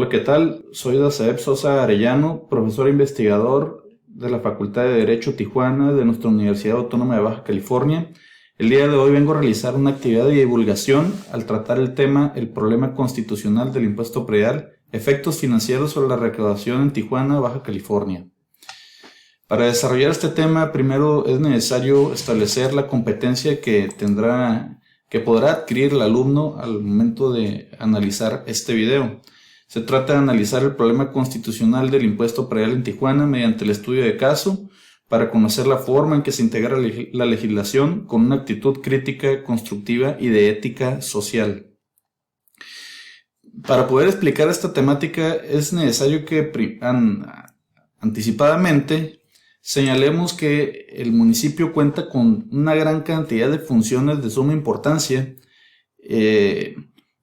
Hola, ¿qué tal? Soy Dazaep Sosa Arellano, profesor e investigador de la Facultad de Derecho Tijuana de nuestra Universidad Autónoma de Baja California. El día de hoy vengo a realizar una actividad de divulgación al tratar el tema el problema constitucional del impuesto predial, efectos financieros sobre la recaudación en Tijuana, Baja California. Para desarrollar este tema, primero es necesario establecer la competencia que podrá adquirir el alumno al momento de analizar este video. Se trata de analizar el problema constitucional del impuesto predial en Tijuana mediante el estudio de caso para conocer la forma en que se integra la legislación con una actitud crítica, constructiva y de ética social. Para poder explicar esta temática es necesario que anticipadamente señalemos que el municipio cuenta con una gran cantidad de funciones de suma importancia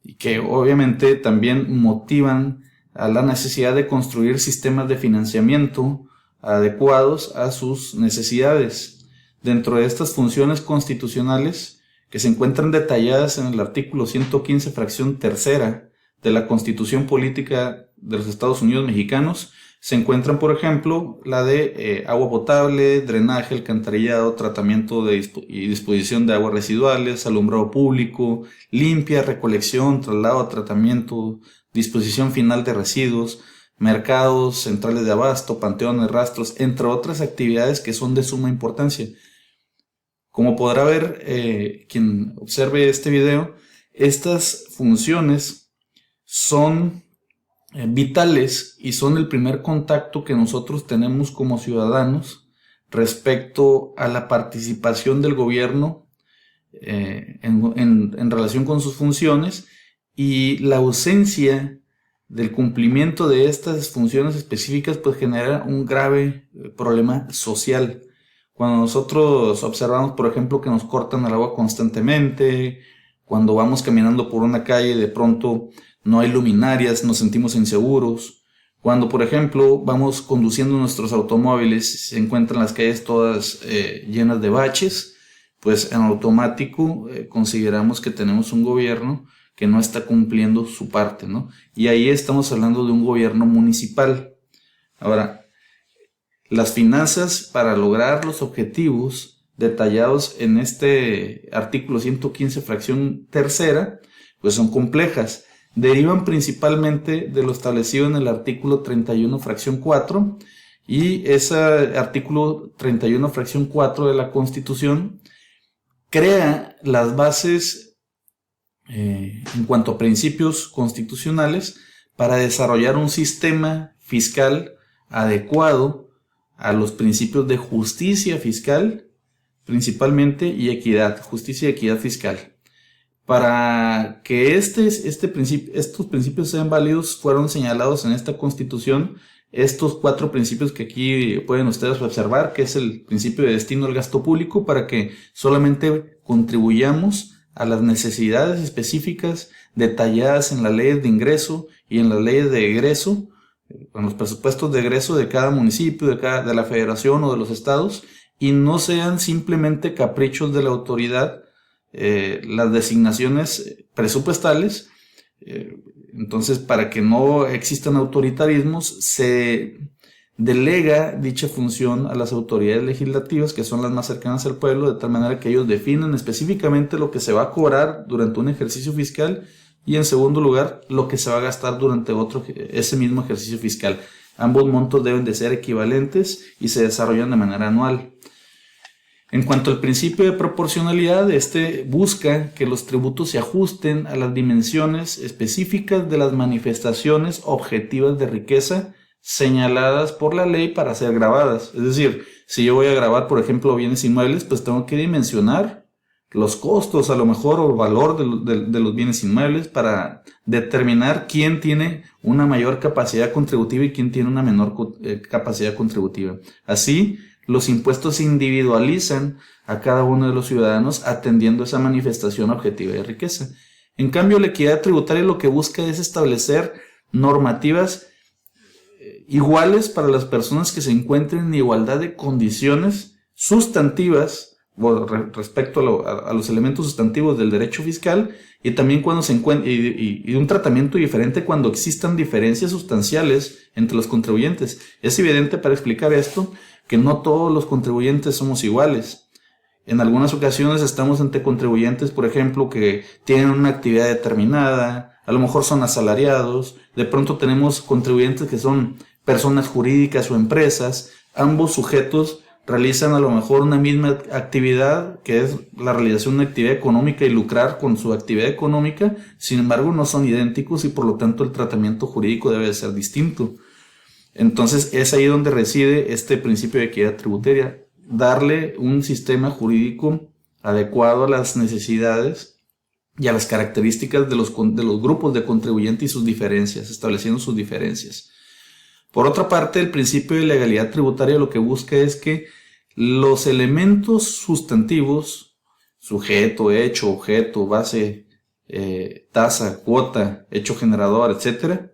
y que obviamente también motivan a la necesidad de construir sistemas de financiamiento adecuados a sus necesidades. Dentro de estas funciones constitucionales, que se encuentran detalladas en el artículo 115, fracción tercera de la Constitución Política de los Estados Unidos Mexicanos, se encuentran, por ejemplo, la de agua potable, drenaje, alcantarillado, tratamiento y disposición de aguas residuales, alumbrado público, limpia, recolección, traslado, tratamiento, disposición final de residuos, mercados, centrales de abasto, panteones, rastros, entre otras actividades que son de suma importancia. Como podrá ver quien observe este video, estas funciones son vitales y son el primer contacto que nosotros tenemos como ciudadanos respecto a la participación del gobierno en relación con sus funciones, y la ausencia del cumplimiento de estas funciones específicas pues genera un grave problema social. Cuando nosotros observamos, por ejemplo, que nos cortan el agua constantemente, cuando vamos caminando por una calle de pronto no hay luminarias, nos sentimos inseguros. Cuando, por ejemplo, vamos conduciendo nuestros automóviles, se encuentran las calles todas llenas de baches, pues en automático consideramos que tenemos un gobierno que no está cumpliendo su parte, ¿no? Y ahí estamos hablando de un gobierno municipal. Ahora, las finanzas para lograr los objetivos detallados en este artículo 115, fracción tercera, pues son complejas. Derivan principalmente de lo establecido en el artículo 31, fracción 4, y ese artículo 31, fracción 4 de la Constitución crea las bases en cuanto a principios constitucionales para desarrollar un sistema fiscal adecuado a los principios de justicia fiscal, principalmente, y equidad, justicia y equidad fiscal. Para que estos principios sean válidos, fueron señalados en esta Constitución estos 4 principios que aquí pueden ustedes observar, que es el principio de destino del gasto público, para que solamente contribuyamos a las necesidades específicas detalladas en las leyes de ingreso y en las leyes de egreso, en los presupuestos de egreso de cada municipio, de la federación o de los estados, y no sean simplemente caprichos de la autoridad las designaciones presupuestales. Entonces, para que no existan autoritarismos, se delega dicha función a las autoridades legislativas, que son las más cercanas al pueblo, de tal manera que ellos definen específicamente lo que se va a cobrar durante un ejercicio fiscal y, en segundo lugar, lo que se va a gastar durante ese mismo ejercicio fiscal. Ambos montos deben de ser equivalentes y se desarrollan de manera anual. En cuanto al principio de proporcionalidad, este busca que los tributos se ajusten a las dimensiones específicas de las manifestaciones objetivas de riqueza señaladas por la ley para ser gravadas. Es decir, si yo voy a gravar, por ejemplo, bienes inmuebles, pues tengo que dimensionar los costos, a lo mejor, o el valor de los bienes inmuebles para determinar quién tiene una mayor capacidad contributiva y quién tiene una menor capacidad contributiva. Así, los impuestos se individualizan a cada uno de los ciudadanos atendiendo esa manifestación objetiva de riqueza. En cambio, la equidad tributaria lo que busca es establecer normativas iguales para las personas que se encuentren en igualdad de condiciones sustantivas respecto a los elementos sustantivos del derecho fiscal, y también cuando se encuentra, y un tratamiento diferente cuando existan diferencias sustanciales entre los contribuyentes. Es evidente para explicar esto que no todos los contribuyentes somos iguales. En algunas ocasiones estamos ante contribuyentes, por ejemplo, que tienen una actividad determinada, a lo mejor son asalariados, de pronto tenemos contribuyentes que son personas jurídicas o empresas, ambos sujetos realizan a lo mejor una misma actividad, que es la realización de una actividad económica y lucrar con su actividad económica, sin embargo no son idénticos y por lo tanto el tratamiento jurídico debe de ser distinto. Entonces es ahí donde reside este principio de equidad tributaria, darle un sistema jurídico adecuado a las necesidades y a las características de los grupos de contribuyentes y sus diferencias, estableciendo sus diferencias. Por otra parte, el principio de legalidad tributaria lo que busca es que los elementos sustantivos, sujeto, hecho, objeto, base, tasa, cuota, hecho generador, etc.,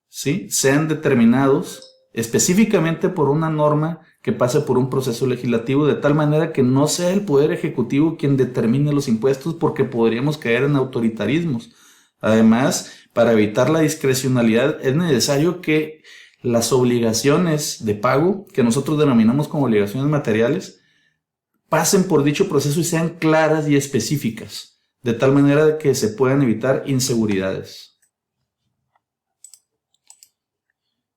¿sí?, sean determinados específicamente por una norma que pase por un proceso legislativo, de tal manera que no sea el Poder Ejecutivo quien determine los impuestos, porque podríamos caer en autoritarismos. Además, para evitar la discrecionalidad es necesario que las obligaciones de pago, que nosotros denominamos como obligaciones materiales, pasen por dicho proceso y sean claras y específicas, de tal manera que se puedan evitar inseguridades.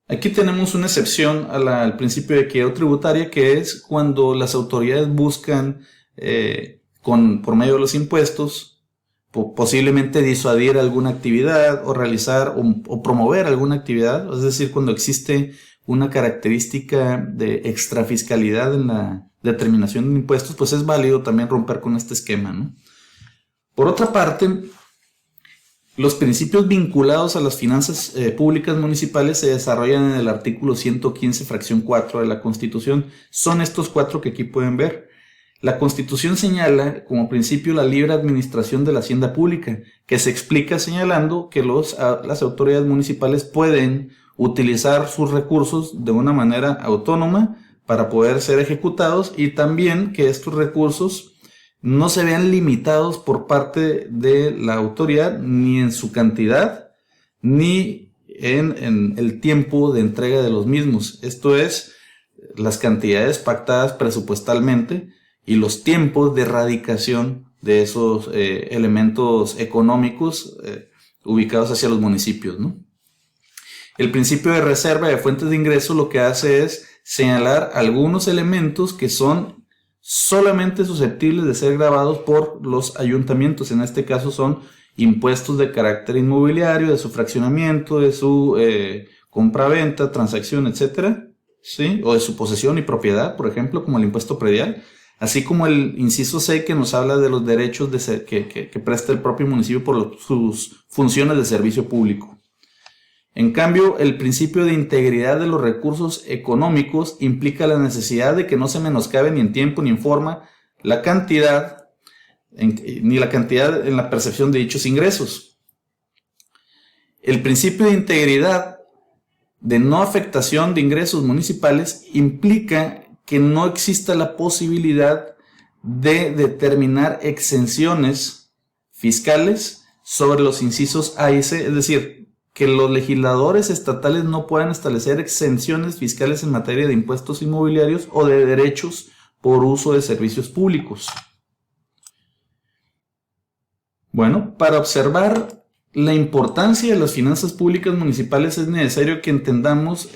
Aquí tenemos una excepción al principio de equidad tributaria, que es cuando las autoridades buscan, por medio de los impuestos, posiblemente disuadir alguna actividad o realizar o promover alguna actividad, es decir, cuando existe una característica de extrafiscalidad en la determinación de impuestos, pues es válido también romper con este esquema, ¿no? Por otra parte, los principios vinculados a las finanzas públicas municipales se desarrollan en el artículo 115, fracción 4 de la Constitución. Son estos 4 que aquí pueden ver. La Constitución señala como principio la libre administración de la hacienda pública, que se explica señalando que las autoridades municipales pueden utilizar sus recursos de una manera autónoma para poder ser ejecutados, y también que estos recursos no se vean limitados por parte de la autoridad ni en su cantidad ni en el tiempo de entrega de los mismos. Esto es, las cantidades pactadas presupuestalmente y los tiempos de erradicación de esos elementos económicos ubicados hacia los municipios, ¿no? El principio de reserva de fuentes de ingreso lo que hace es señalar algunos elementos que son solamente susceptibles de ser gravados por los ayuntamientos. En este caso son impuestos de carácter inmobiliario, de su fraccionamiento, de su compra-venta, transacción, etcétera, ¿sí?, o de su posesión y propiedad, por ejemplo, como el impuesto predial. Así como el inciso C, que nos habla de los derechos que presta el propio municipio por sus funciones de servicio público. En cambio, el principio de integridad de los recursos económicos implica la necesidad de que no se menoscabe ni en tiempo ni en forma la cantidad, ni la cantidad en la percepción de dichos ingresos. El principio de integridad de no afectación de ingresos municipales implica que no exista la posibilidad de determinar exenciones fiscales sobre los incisos A y C, es decir, que los legisladores estatales no puedan establecer exenciones fiscales en materia de impuestos inmobiliarios o de derechos por uso de servicios públicos. Bueno, para observar la importancia de las finanzas públicas municipales es necesario que entendamos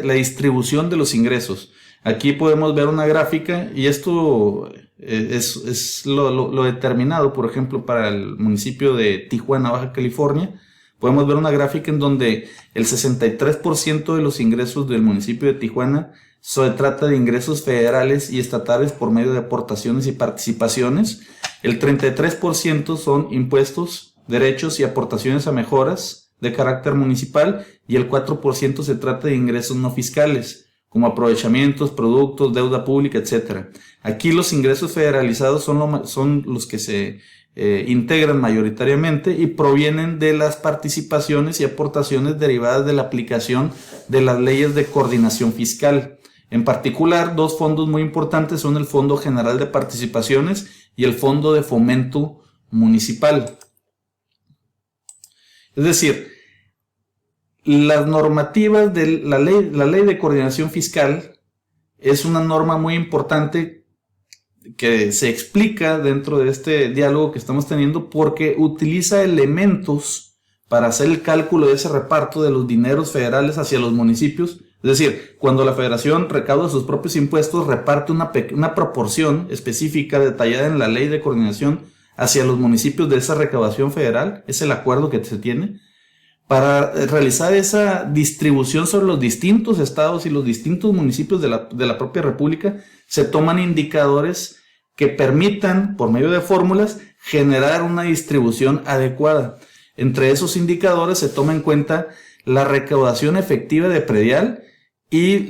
la distribución de los ingresos. Aquí podemos ver una gráfica, y esto es lo determinado, por ejemplo, para el municipio de Tijuana, Baja California. Podemos ver una gráfica en donde el 63% de los ingresos del municipio de Tijuana se trata de ingresos federales y estatales por medio de aportaciones y participaciones. El 33% son impuestos, derechos y aportaciones a mejoras de carácter municipal, y el 4% se trata de ingresos no fiscales, como aprovechamientos, productos, deuda pública, etc. Aquí los ingresos federalizados son los que se integran mayoritariamente y provienen de las participaciones y aportaciones derivadas de la aplicación de las leyes de coordinación fiscal. En particular, dos fondos muy importantes son el Fondo General de Participaciones y el Fondo de Fomento Municipal. Es decir, las normativas de la ley de coordinación fiscal es una norma muy importante que se explica dentro de este diálogo que estamos teniendo porque utiliza elementos para hacer el cálculo de ese reparto de los dineros federales hacia los municipios. Es decir, cuando la federación recauda sus propios impuestos, reparte una proporción específica detallada en la ley de coordinación hacia los municipios de esa recaudación federal. Es el acuerdo que se tiene para realizar esa distribución sobre los distintos estados y los distintos municipios de la propia república. Se toman indicadores que permitan, por medio de fórmulas, generar una distribución adecuada. Entre esos indicadores se toma en cuenta la recaudación efectiva de predial y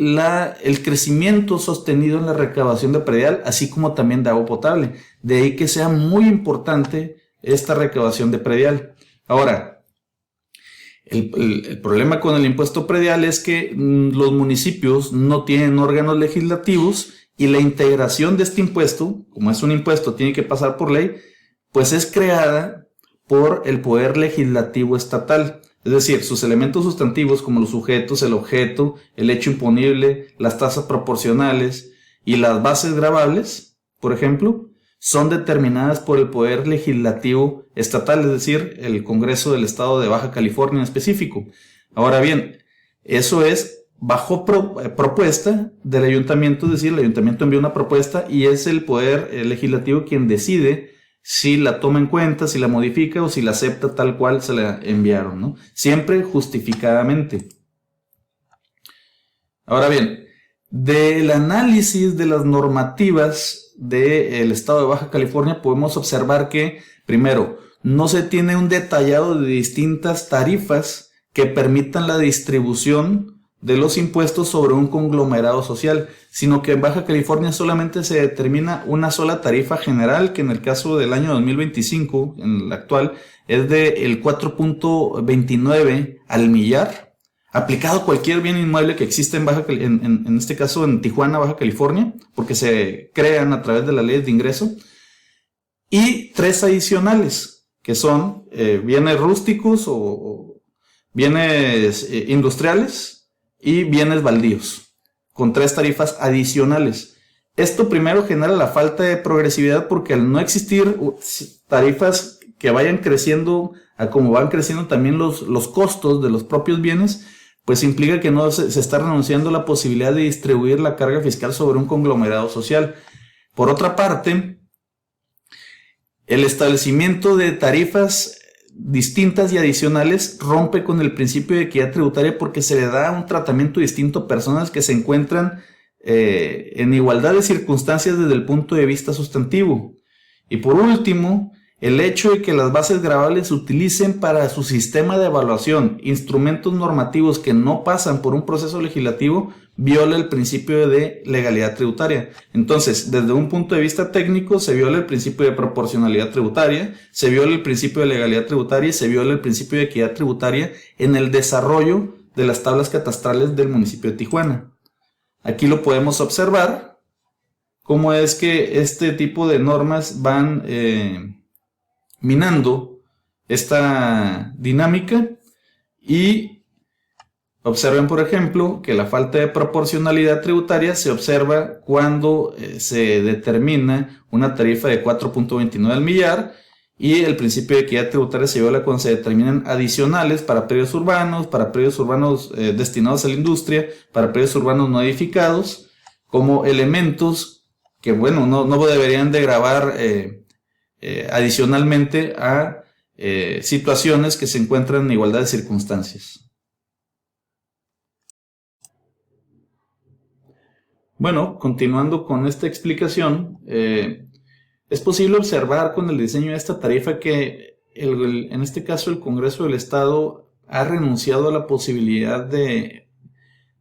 el crecimiento sostenido en la recaudación de predial, así como también de agua potable. De ahí que sea muy importante esta recaudación de predial. Ahora, el problema con el impuesto predial es que los municipios no tienen órganos legislativos y la integración de este impuesto, como es un impuesto, tiene que pasar por ley, pues es creada por el poder legislativo estatal. Es decir, sus elementos sustantivos como los sujetos, el objeto, el hecho imponible, las tasas proporcionales y las bases gravables, por ejemplo, son determinadas por el poder legislativo estatal, es decir, el Congreso del Estado de Baja California en específico. Ahora bien, eso es bajo propuesta del ayuntamiento, es decir, el ayuntamiento envía una propuesta y es el poder legislativo quien decide si la toma en cuenta, si la modifica o si la acepta tal cual se la enviaron, ¿no? Siempre justificadamente. Ahora bien, del análisis de las normativas del estado de Baja California podemos observar que, primero, no se tiene un detallado de distintas tarifas que permitan la distribución de los impuestos sobre un conglomerado social, sino que en Baja California solamente se determina una sola tarifa general, que en el caso del año 2025, en el actual, es del 4.29 al millar, aplicado a cualquier bien inmueble que existe en este caso en Tijuana, Baja California, porque se crean a través de la ley de ingreso, y tres adicionales, que son bienes rústicos o bienes industriales, y bienes baldíos, con tres tarifas adicionales. Esto primero genera la falta de progresividad porque al no existir tarifas que vayan creciendo a como van creciendo también los costos de los propios bienes, pues implica que no se está renunciando a la posibilidad de distribuir la carga fiscal sobre un conglomerado social. Por otra parte, el establecimiento de tarifas distintas y adicionales rompe con el principio de equidad tributaria porque se le da un tratamiento distinto a personas que se encuentran en igualdad de circunstancias desde el punto de vista sustantivo. Y por último, el hecho de que las bases gravables se utilicen para su sistema de evaluación instrumentos normativos que no pasan por un proceso legislativo viola el principio de legalidad tributaria. Entonces, desde un punto de vista técnico, se viola el principio de proporcionalidad tributaria, se viola el principio de legalidad tributaria y se viola el principio de equidad tributaria en el desarrollo de las tablas catastrales del municipio de Tijuana. Aquí lo podemos observar, cómo es que este tipo de normas van minando esta dinámica y observen, por ejemplo, que la falta de proporcionalidad tributaria se observa cuando se determina una tarifa de 4.29 al millar y el principio de equidad tributaria se viola cuando se determinan adicionales para predios urbanos destinados a la industria, para predios urbanos no edificados, como elementos que, bueno, no deberían de gravar adicionalmente a situaciones que se encuentran en igualdad de circunstancias. Bueno, continuando con esta explicación, es posible observar con el diseño de esta tarifa que en este caso el Congreso del Estado ha renunciado a la posibilidad de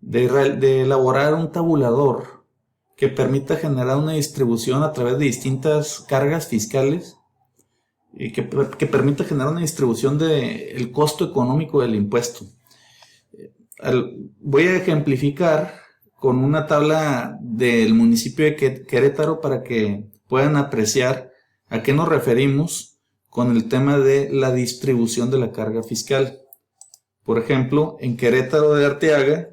elaborar un tabulador que permita generar una distribución a través de distintas cargas fiscales y que permita generar una distribución del costo económico del impuesto. Voy a ejemplificar con una tabla del municipio de Querétaro para que puedan apreciar a qué nos referimos con el tema de la distribución de la carga fiscal. Por ejemplo, en Querétaro de Arteaga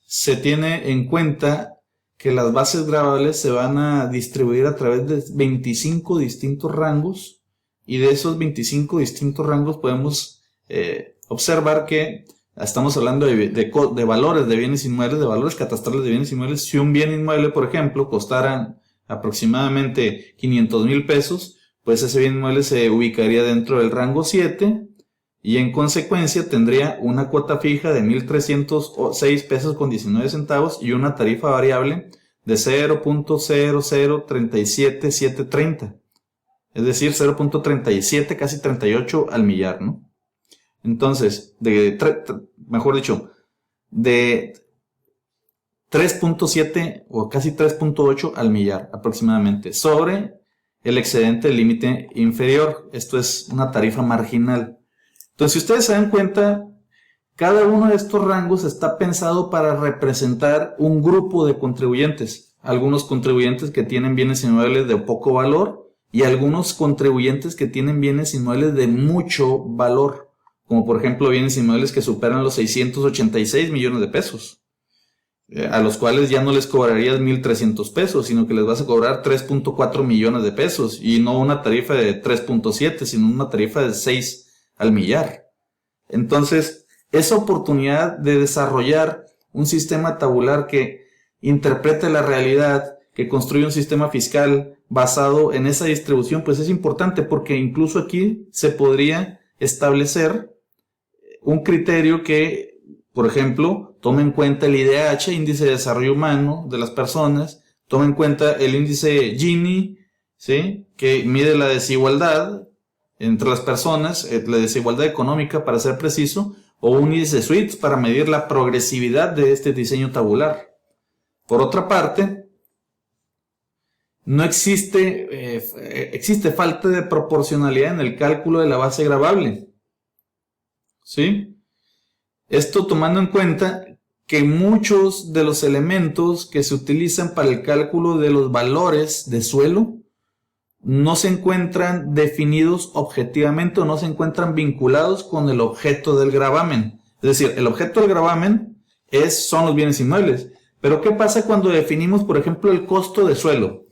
se tiene en cuenta que las bases gravables se van a distribuir a través de 25 distintos rangos, y de esos 25 distintos rangos podemos observar que estamos hablando de valores de bienes inmuebles, de valores catastrales de bienes inmuebles. Si un bien inmueble, por ejemplo, costara aproximadamente 500,000 pesos, pues ese bien inmueble se ubicaría dentro del rango 7 y en consecuencia tendría una cuota fija de 1,306 pesos con 19 centavos y una tarifa variable de 0.0037730. Es decir, 0.37, casi 38 al millar, ¿no? Entonces, mejor dicho, de 3.7 o casi 3.8 al millar aproximadamente, sobre el excedente del límite inferior. Esto es una tarifa marginal. Entonces, si ustedes se dan cuenta, cada uno de estos rangos está pensado para representar un grupo de contribuyentes. Algunos contribuyentes que tienen bienes inmuebles de poco valor y algunos contribuyentes que tienen bienes inmuebles de mucho valor, como por ejemplo bienes inmuebles que superan los 686 millones de pesos, a los cuales ya no les cobrarías 1,300 pesos, sino que les vas a cobrar 3.4 millones de pesos, y no una tarifa de 3.7, sino una tarifa de 6 al millar. Entonces, esa oportunidad de desarrollar un sistema tabular que interprete la realidad, que construya un sistema fiscal basado en esa distribución, pues es importante, porque incluso aquí se podría establecer un criterio que, por ejemplo, tome en cuenta el IDH, Índice de Desarrollo Humano de las personas, tome en cuenta el índice Gini, ¿sí?, que mide la desigualdad entre las personas, la desigualdad económica para ser preciso, o un índice SWIFT para medir la progresividad de este diseño tabular. Por otra parte, no existe falta de proporcionalidad en el cálculo de la base gravable, ¿sí? Esto tomando en cuenta que muchos de los elementos que se utilizan para el cálculo de los valores de suelo no se encuentran definidos objetivamente o no se encuentran vinculados con el objeto del gravamen. Es decir, el objeto del gravamen son los bienes inmuebles. Pero ¿qué pasa cuando definimos, por ejemplo, el costo de suelo?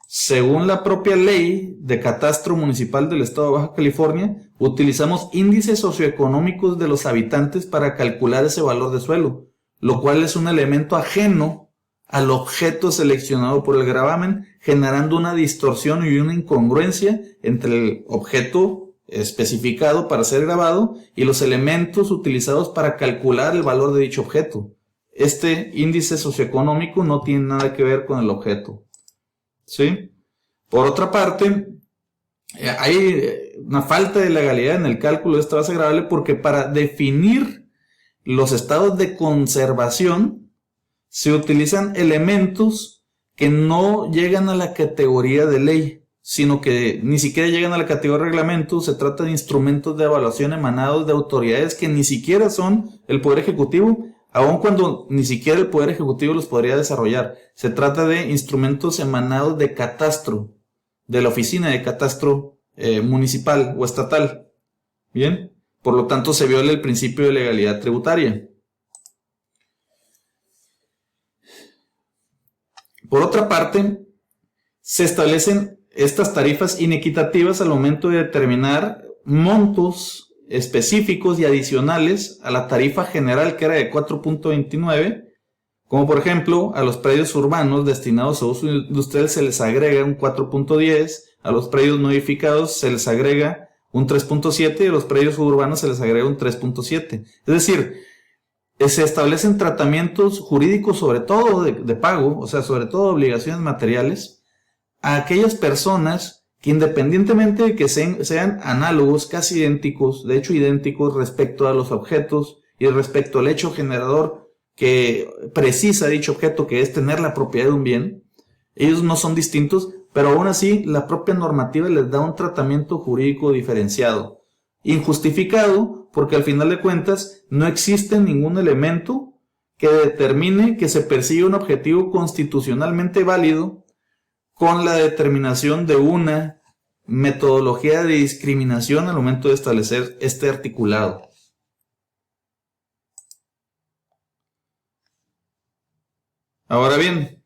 Según la propia ley de catastro municipal del estado de Baja California, utilizamos índices socioeconómicos de los habitantes para calcular ese valor de suelo, lo cual es un elemento ajeno al objeto seleccionado por el gravamen, generando una distorsión y una incongruencia entre el objeto especificado para ser gravado y los elementos utilizados para calcular el valor de dicho objeto. Este índice socioeconómico no tiene nada que ver con el objeto, ¿sí? Por otra parte, hay una falta de legalidad en el cálculo de esta base gravable, porque para definir los estados de conservación se utilizan elementos que no llegan a la categoría de ley, sino que ni siquiera llegan a la categoría de reglamento. Se trata de instrumentos de evaluación emanados de autoridades que ni siquiera son el Poder Ejecutivo, aun cuando ni siquiera el Poder Ejecutivo los podría desarrollar. Se trata de instrumentos emanados de catastro, de la oficina de catastro municipal o estatal. Bien, por lo tanto se viola el principio de legalidad tributaria. Por otra parte, se establecen estas tarifas inequitativas al momento de determinar montos específicos y adicionales a la tarifa general, que era de 4.29, como por ejemplo a los predios urbanos destinados a uso industrial se les agrega un 4.10, a los predios no edificados se les agrega un 3.7 y a los predios urbanos se les agrega un 3.7. Es decir, se establecen tratamientos jurídicos, sobre todo de pago, o sea, sobre todo obligaciones materiales, a aquellas personas que, independientemente de que sean análogos, casi idénticos, de hecho idénticos respecto a los objetos y respecto al hecho generador que precisa dicho objeto, que es tener la propiedad de un bien, ellos no son distintos, pero aún así la propia normativa les da un tratamiento jurídico diferenciado, injustificado, porque al final de cuentas no existe ningún elemento que determine que se persigue un objetivo constitucionalmente válido con la determinación de una metodología de discriminación al momento de establecer este articulado. Ahora bien,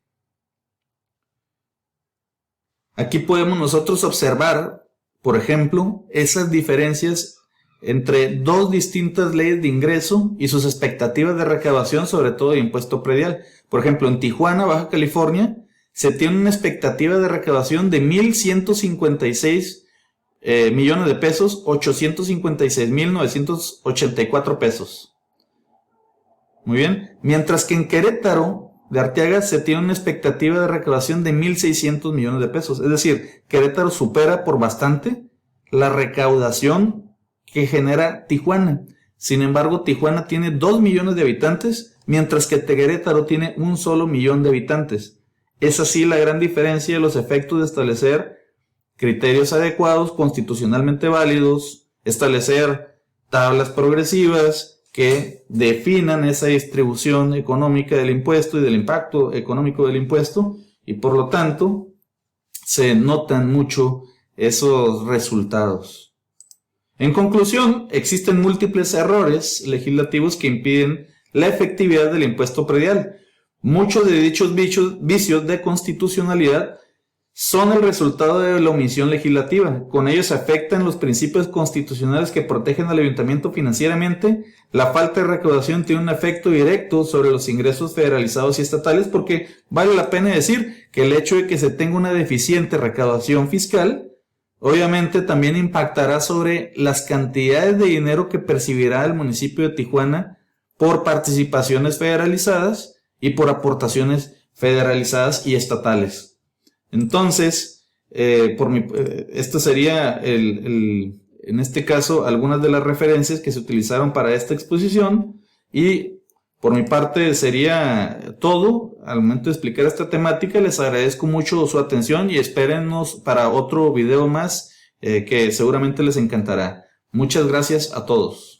aquí podemos nosotros observar, por ejemplo, esas diferencias entre dos distintas leyes de ingreso y sus expectativas de recaudación, sobre todo de impuesto predial. Por ejemplo, en Tijuana, Baja California, se tiene una expectativa de recaudación de 1,156 millones de pesos, 856,984 pesos. Muy bien. Mientras que en Querétaro de Arteaga se tiene una expectativa de recaudación de 1,600 millones de pesos. Es decir, Querétaro supera por bastante la recaudación que genera Tijuana. Sin embargo, Tijuana tiene 2 millones de habitantes, mientras que Querétaro tiene 1 solo millón de habitantes. Es así la gran diferencia de los efectos de establecer criterios adecuados, constitucionalmente válidos, establecer tablas progresivas que definan esa distribución económica del impuesto y del impacto económico del impuesto, y por lo tanto se notan mucho esos resultados. En conclusión, existen múltiples errores legislativos que impiden la efectividad del impuesto predial. Muchos de dichos vicios de constitucionalidad son el resultado de la omisión legislativa. Con ellos se afectan los principios constitucionales que protegen al ayuntamiento financieramente. La falta de recaudación tiene un efecto directo sobre los ingresos federalizados y estatales, porque vale la pena decir que el hecho de que se tenga una deficiente recaudación fiscal obviamente también impactará sobre las cantidades de dinero que percibirá el municipio de Tijuana por participaciones federalizadas y por aportaciones federalizadas y estatales. Entonces, esto sería en este caso algunas de las referencias que se utilizaron para esta exposición, y por mi parte sería todo al momento de explicar esta temática. Les agradezco mucho su atención y espérennos para otro video más que seguramente les encantará. Muchas gracias a todos.